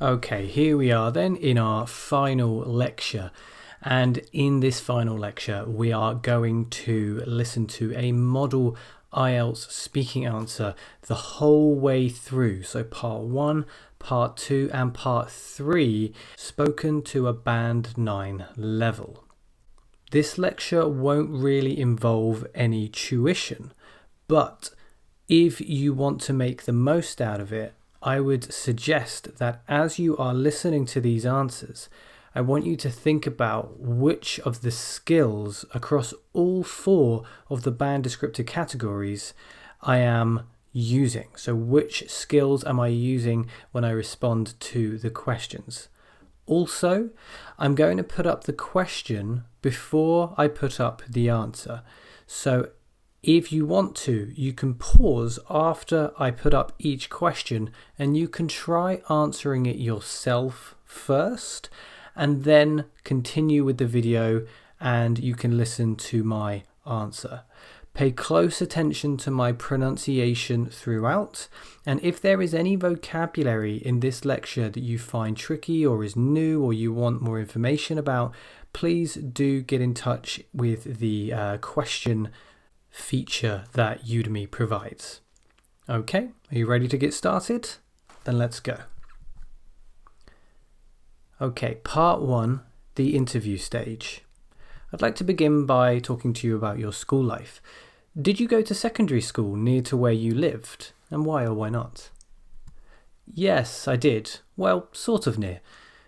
Okay, here we are then in our final lecture. And in this final lecture, we are going to listen to a model IELTS speaking answer the whole way through. So part 1, part 2 and part 3 spoken to a band 9 level. This lecture won't really involve any tuition, but if you want to make the most out of it, I would suggest that as you are listening to these answers, I want you to think about which of the skills across all 4 of the band descriptor categories I am using. So which skills am I using when I respond to the questions? Also, I'm going to put up the question before I put up the answer. So if you want to, you can pause after I put up each question and you can try answering it yourself first and then continue with the video and you can listen to my answer. Pay close attention to my pronunciation throughout, and if there is any vocabulary in this lecture that you find tricky or is new or you want more information about, please do get in touch with the question feature that Udemy provides. Okay, are you ready to get started? Then let's go. Okay, part 1, the interview stage. I'd like to begin by talking to you about your school life. Did you go to secondary school near to where you lived? And why or why not? Yes, I did. Well, sort of near.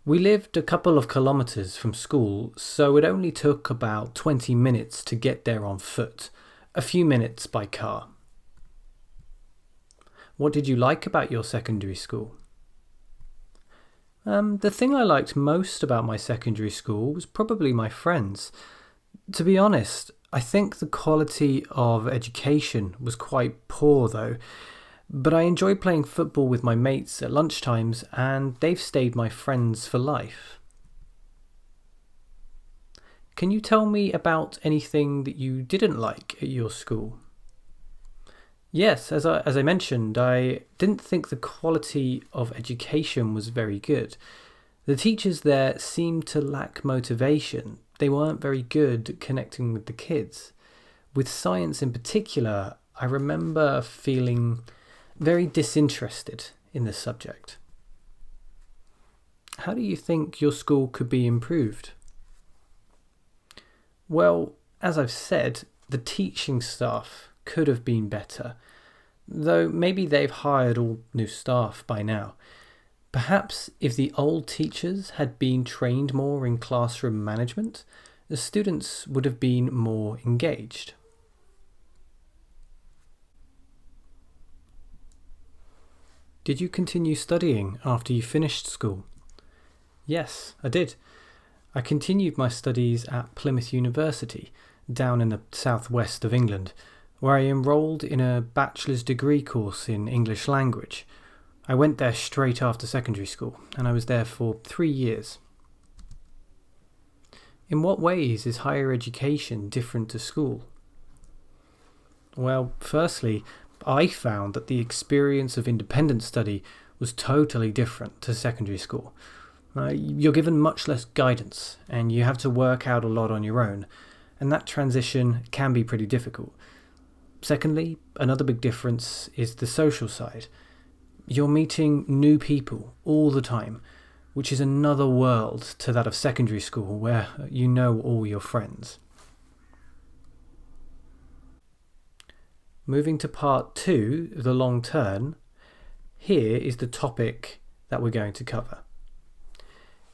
We lived a couple of kilometers from school, so it only took about 20 minutes to get there on foot. A few minutes by car. What did you like about your secondary school? The thing I liked most about my secondary school was probably my friends. To be honest, I think the quality of education was quite poor though, but I enjoy playing football with my mates at lunchtimes and they've stayed my friends for life. Can you tell me about anything that you didn't like at your school? Yes, as I mentioned, I didn't think the quality of education was very good. The teachers there seemed to lack motivation. They weren't very good at connecting with the kids. With science in particular, I remember feeling very disinterested in the subject. How do you think your school could be improved? Well, as I've said, the teaching staff could have been better, though maybe they've hired all new staff by now. Perhaps if the old teachers had been trained more in classroom management, the students would have been more engaged. Did you continue studying after you finished school? Yes, I did. I continued my studies at Plymouth University, down in the southwest of England, where I enrolled in a bachelor's degree course in English language. I went there straight after secondary school, and I was there for 3 years. In what ways is higher education different to school? Well, firstly, I found that the experience of independent study was totally different to secondary school. You're given much less guidance, and you have to work out a lot on your own, and that transition can be pretty difficult. Secondly, another big difference is the social side. You're meeting new people all the time, which is another world to that of secondary school where you know all your friends. Moving to part 2, the long turn, here is the topic that we're going to cover.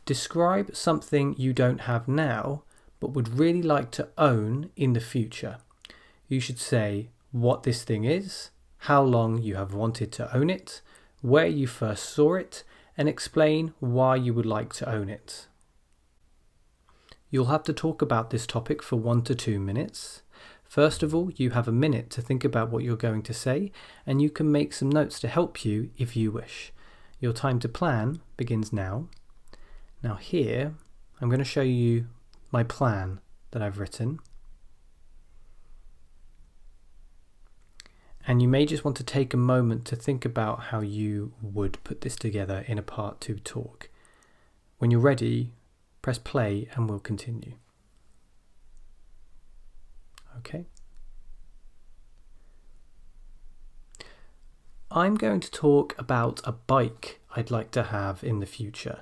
Describe something you don't have now, but would really like to own in the future. You should say what this thing is, how long you have wanted to own it, where you first saw it, and explain why you would like to own it. You'll have to talk about this topic for 1 to 2 minutes. First of all, you have a minute to think about what you're going to say, and you can make some notes to help you if you wish. Your time to plan begins now. Now here, I'm going to show you my plan that I've written. And you may just want to take a moment to think about how you would put this together in a part 2 talk. When you're ready, press play and we'll continue. Okay. I'm going to talk about a bike I'd like to have in the future.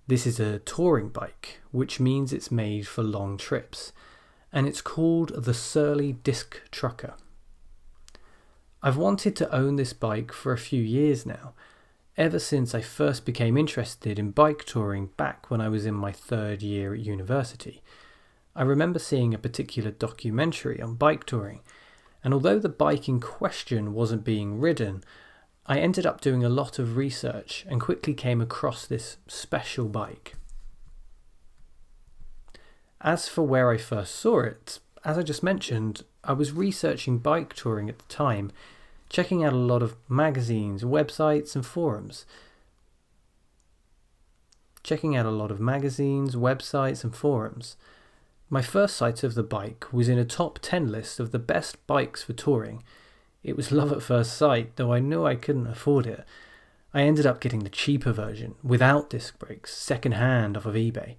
This is a touring bike, which means it's made for long trips, and it's called the Surly Disc Trucker. I've wanted to own this bike for a few years now, ever since I first became interested in bike touring back when I was in my 3rd year at university. I remember seeing a particular documentary on bike touring, and although the bike in question wasn't being ridden, I ended up doing a lot of research and quickly came across this special bike. As for where I first saw it, as I just mentioned, I was researching bike touring at the time, checking out a lot of magazines, websites and forums. My first sight of the bike was in a top 10 list of the best bikes for touring. It was love at first sight, though I knew I couldn't afford it. I ended up getting the cheaper version, without disc brakes, second hand off of eBay.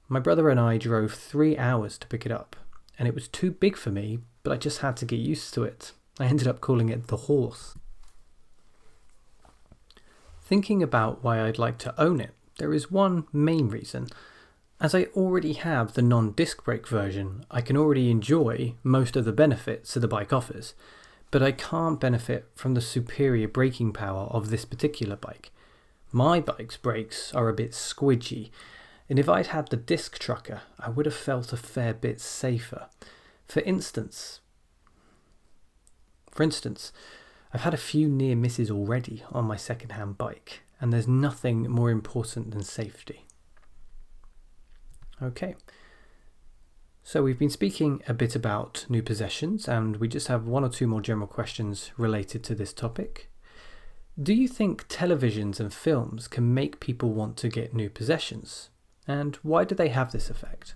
My brother and I drove 3 hours to pick it up, and it was too big for me, but I just had to get used to it. I ended up calling it the Horse. Thinking about why I'd like to own it, there is one main reason. As I already have the non-disc brake version, I can already enjoy most of the benefits that the bike offers, but I can't benefit from the superior braking power of this particular bike. My bike's brakes are a bit squidgy, and if I'd had the disc trucker, I would have felt a fair bit safer. For instance, I've had a few near misses already on my second-hand bike, and there's nothing more important than safety. Okay, so we've been speaking a bit about new possessions, and we just have 1 or 2 more general questions related to this topic. Do you think televisions and films can make people want to get new possessions? And why do they have this effect?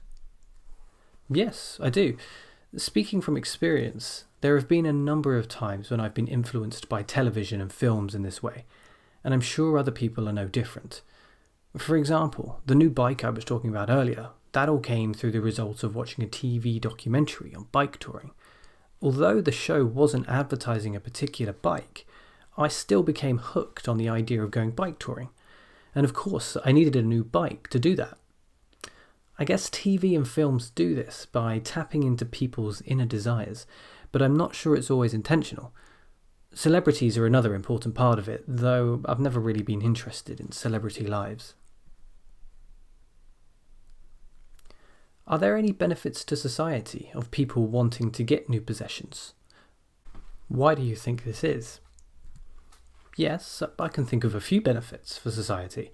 Yes, I do. Speaking from experience, there have been a number of times when I've been influenced by television and films in this way, and I'm sure other people are no different. For example, the new bike I was talking about earlier, that all came through the result of watching a TV documentary on bike touring. Although the show wasn't advertising a particular bike, I still became hooked on the idea of going bike touring. And of course, I needed a new bike to do that. I guess TV and films do this by tapping into people's inner desires, but I'm not sure it's always intentional. Celebrities are another important part of it, though I've never really been interested in celebrity lives. Are there any benefits to society of people wanting to get new possessions? Why do you think this is? Yes, I can think of a few benefits for society.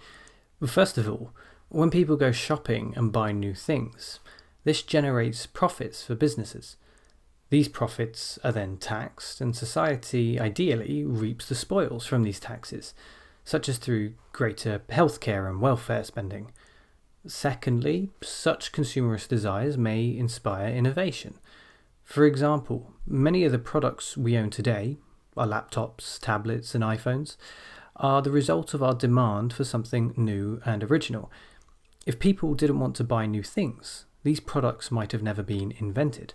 First of all, when people go shopping and buy new things, this generates profits for businesses. These profits are then taxed, and society ideally reaps the spoils from these taxes, such as through greater healthcare and welfare spending. Secondly, such consumerist desires may inspire innovation. For example, many of the products we own today, our laptops, tablets and iPhones, are the result of our demand for something new and original. If people didn't want to buy new things, these products might have never been invented.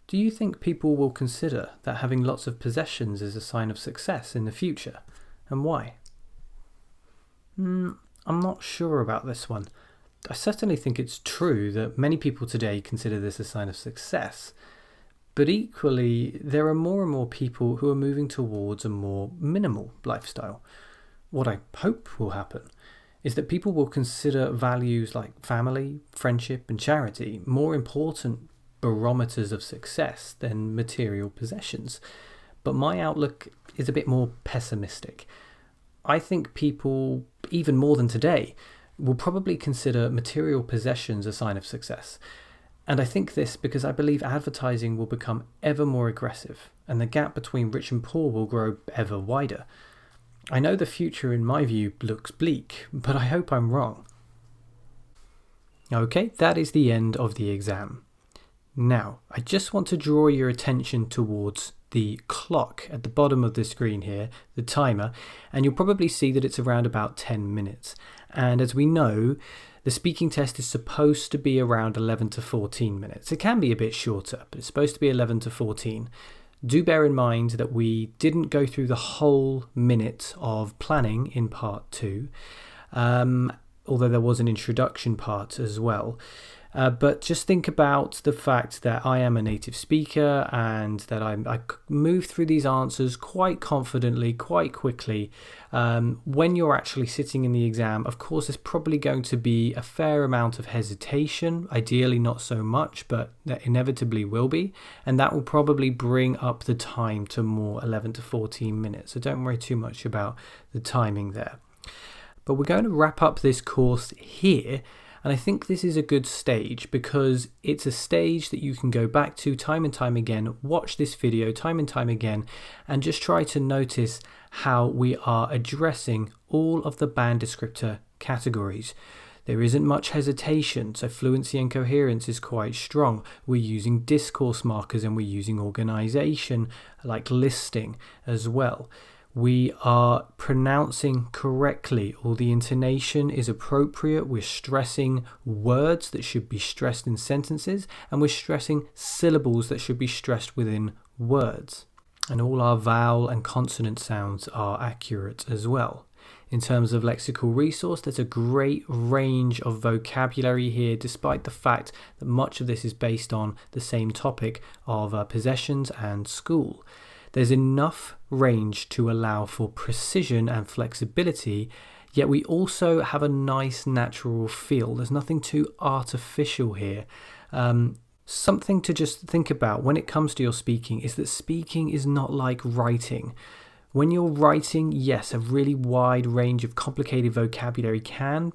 Do you think people will consider that having lots of possessions is a sign of success in the future, and why? I'm not sure about this one. I certainly think it's true that many people today consider this a sign of success, but equally there are more and more people who are moving towards a more minimal lifestyle. What I hope will happen is that people will consider values like family, friendship and charity more important barometers of success than material possessions. But my outlook is a bit more pessimistic. I think people, even more than today, will probably consider material possessions a sign of success. And I think this because I believe advertising will become ever more aggressive and the gap between rich and poor will grow ever wider. I know the future in my view looks bleak, but I hope I'm wrong. Okay, that is the end of the exam. Now, I just want to draw your attention towards the clock at the bottom of the screen here, the timer, and you'll probably see that it's around about 10 minutes. And as we know, the speaking test is supposed to be around 11 to 14 minutes. It can be a bit shorter, but it's supposed to be 11 to 14. Do bear in mind that we didn't go through the whole minute of planning in part 2, although there was an introduction part as well. But just think about the fact that I am a native speaker and that I move through these answers quite confidently, quite quickly. When you're actually sitting in the exam, of course, there's probably going to be a fair amount of hesitation, ideally not so much, but there inevitably will be. And that will probably bring up the time to more 11 to 14 minutes. So don't worry too much about the timing there. But we're going to wrap up this course here. And I think this is a good stage because it's a stage that you can go back to time and time again, watch this video time and time again, and just try to notice how we are addressing all of the band descriptor categories. There isn't much hesitation, so fluency and coherence is quite strong. We're using discourse markers and we're using organization like listing as well. We are pronouncing correctly, all the intonation is appropriate. We're stressing words that should be stressed in sentences, and we're stressing syllables that should be stressed within words. And all our vowel and consonant sounds are accurate as well. In terms of lexical resource, there's a great range of vocabulary here, despite the fact that much of this is based on the same topic of possessions and school. There's enough range to allow for precision and flexibility, yet we also have a nice natural feel. There's nothing too artificial here. Something to just think about when it comes to your speaking is that speaking is not like writing. When you're writing, yes, a really wide range of complicated vocabulary can,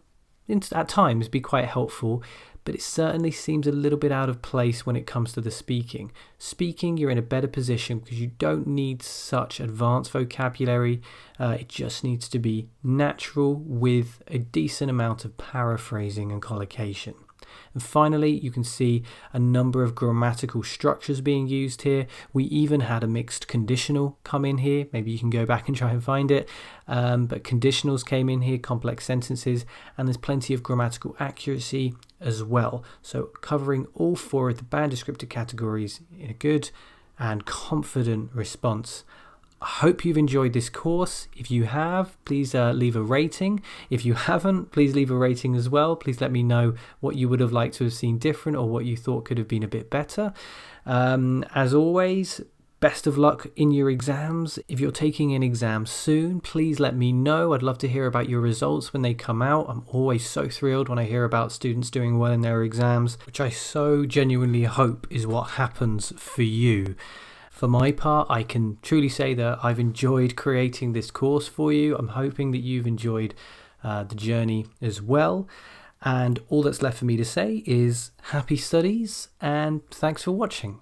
at times, be quite helpful, but it certainly seems a little bit out of place when it comes to the speaking. Speaking, you're in a better position because you don't need such advanced vocabulary. It just needs to be natural with a decent amount of paraphrasing and collocation. And finally, you can see a number of grammatical structures being used here. We even had a mixed conditional come in here. Maybe you can go back and try and find it. But conditionals came in here, complex sentences, and there's plenty of grammatical accuracy as well. So covering all 4 of the band descriptor categories in a good and confident response. I hope you've enjoyed this course. If you have, please leave a rating. If you haven't, please leave a rating as well. Please let me know what you would have liked to have seen different or what you thought could have been a bit better. As always, best of luck in your exams. If you're taking an exam soon, please let me know. I'd love to hear about your results when they come out. I'm always so thrilled when I hear about students doing well in their exams, which I so genuinely hope is what happens for you. For my part, I can truly say that I've enjoyed creating this course for you. I'm hoping that you've enjoyed the journey as well. And all that's left for me to say is happy studies and thanks for watching.